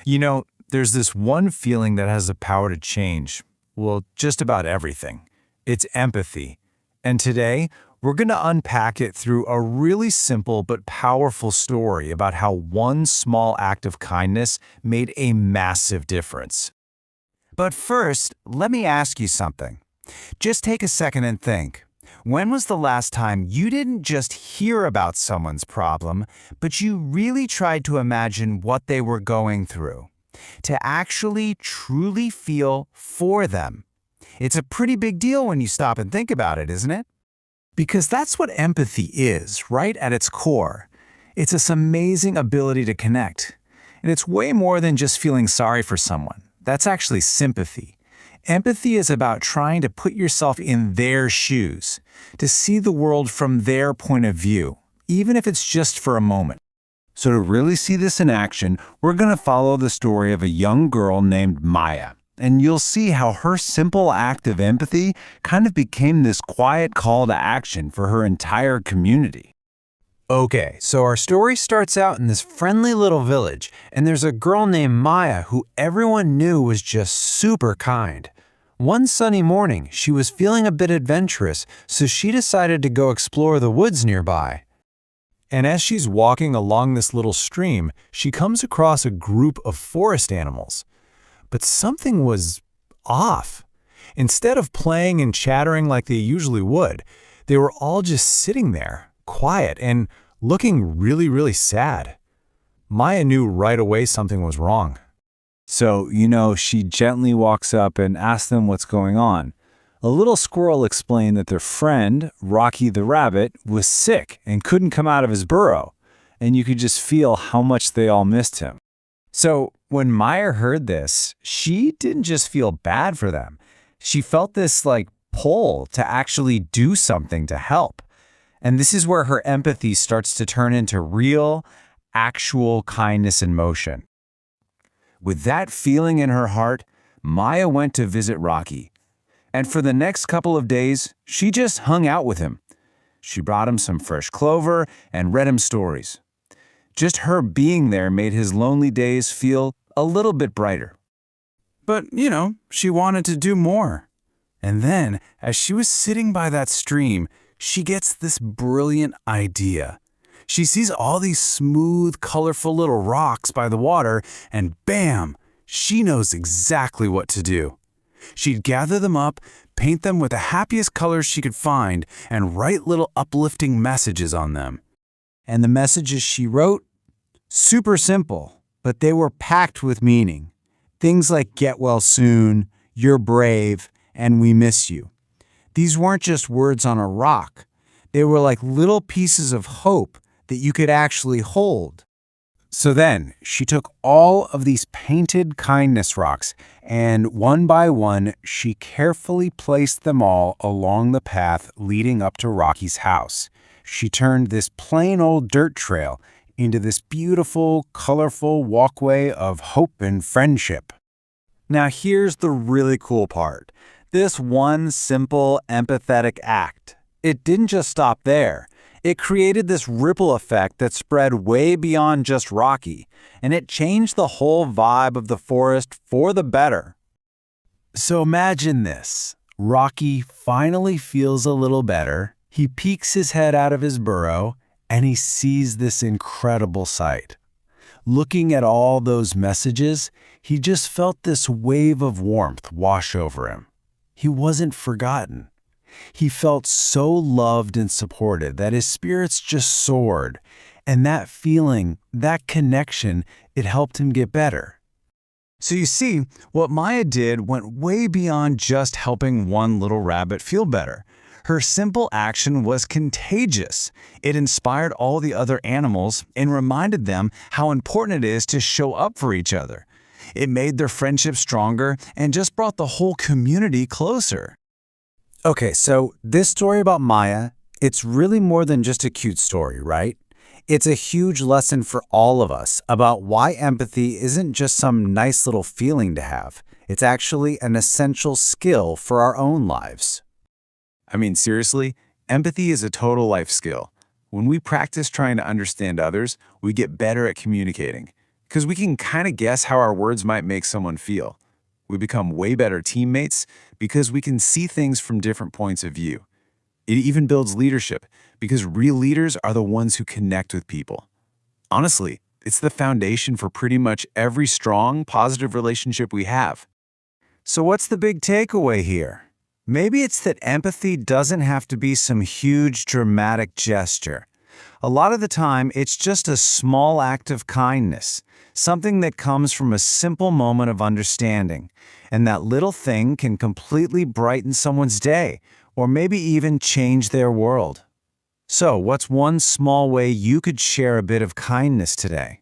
You know, there's this one feeling that has the power to change, well, just about everything. It's empathy. And today, we're going to unpack it through a really simple but powerful story about how one small act of kindness made a massive difference. But first, let me ask you something. Just take a second and think. When was the last time you didn't just hear about someone's problem, but you really tried to imagine what they were going through? To actually, truly feel for them. It's a pretty big deal when you stop and think about it, isn't it? Because that's what empathy is, right at its core. It's this amazing ability to connect. And it's way more than just feeling sorry for someone. That's actually sympathy. Empathy is about trying to put yourself in their shoes, to see the world from their point of view, even if it's just for a moment. So to really see this in action, we're going to follow the story of a young girl named Maya. And you'll see how her simple act of empathy kind of became this quiet call to action for her entire community. Okay, so our story starts out in this friendly little village, and there's a girl named Maya who everyone knew was just super kind. One sunny morning, she was feeling a bit adventurous, so she decided to go explore the woods nearby. And as she's walking along this little stream, she comes across a group of forest animals. But something was off. Instead of playing and chattering like they usually would, they were all just sitting there, quiet and looking really, really sad. Maya knew right away something was wrong. So, she gently walks up and asks them what's going on. A little squirrel explained that their friend, Rocky the rabbit, was sick and couldn't come out of his burrow, and you could just feel how much they all missed him. So when Maya heard this, she didn't just feel bad for them. She felt this pull to actually do something to help. And this is where her empathy starts to turn into real, actual kindness in motion. With that feeling in her heart, Maya went to visit Rocky. And for the next couple of days, she just hung out with him. She brought him some fresh clover and read him stories. Just her being there made his lonely days feel a little bit brighter. But, she wanted to do more. And then, as she was sitting by that stream, she gets this brilliant idea. She sees all these smooth, colorful little rocks by the water, and bam, she knows exactly what to do. She'd gather them up, paint them with the happiest colors she could find, and write little uplifting messages on them. And the messages she wrote? Super simple, but they were packed with meaning. Things like "get well soon," "you're brave," and "we miss you." These weren't just words on a rock. They were like little pieces of hope that you could actually hold. So then, she took all of these painted kindness rocks, and one by one, she carefully placed them all along the path leading up to Rocky's house. She turned this plain old dirt trail into this beautiful, colorful walkway of hope and friendship. Now here's the really cool part. This one simple, empathetic act, it didn't just stop there. It created this ripple effect that spread way beyond just Rocky, and it changed the whole vibe of the forest for the better. So imagine this. Rocky finally feels a little better. He peeks his head out of his burrow, and he sees this incredible sight. Looking at all those messages, he just felt this wave of warmth wash over him. He wasn't forgotten. He felt so loved and supported that his spirits just soared. And that feeling, that connection, it helped him get better. So you see, what Maya did went way beyond just helping one little rabbit feel better. Her simple action was contagious. It inspired all the other animals and reminded them how important it is to show up for each other. It made their friendship stronger and just brought the whole community closer. Okay, so this story about Maya, it's really more than just a cute story, right? It's a huge lesson for all of us about why empathy isn't just some nice little feeling to have. It's actually an essential skill for our own lives. I mean, seriously, empathy is a total life skill. When we practice trying to understand others, we get better at communicating. because we can kind of guess how our words might make someone feel. We become way better teammates because we can see things from different points of view. It even builds leadership because real leaders are the ones who connect with people. Honestly, it's the foundation for pretty much every strong, positive relationship we have. So what's the big takeaway here? Maybe it's that empathy doesn't have to be some huge, dramatic gesture. A lot of the time, it's just a small act of kindness, something that comes from a simple moment of understanding. And that little thing can completely brighten someone's day, or maybe even change their world. So, what's one small way you could share a bit of kindness today?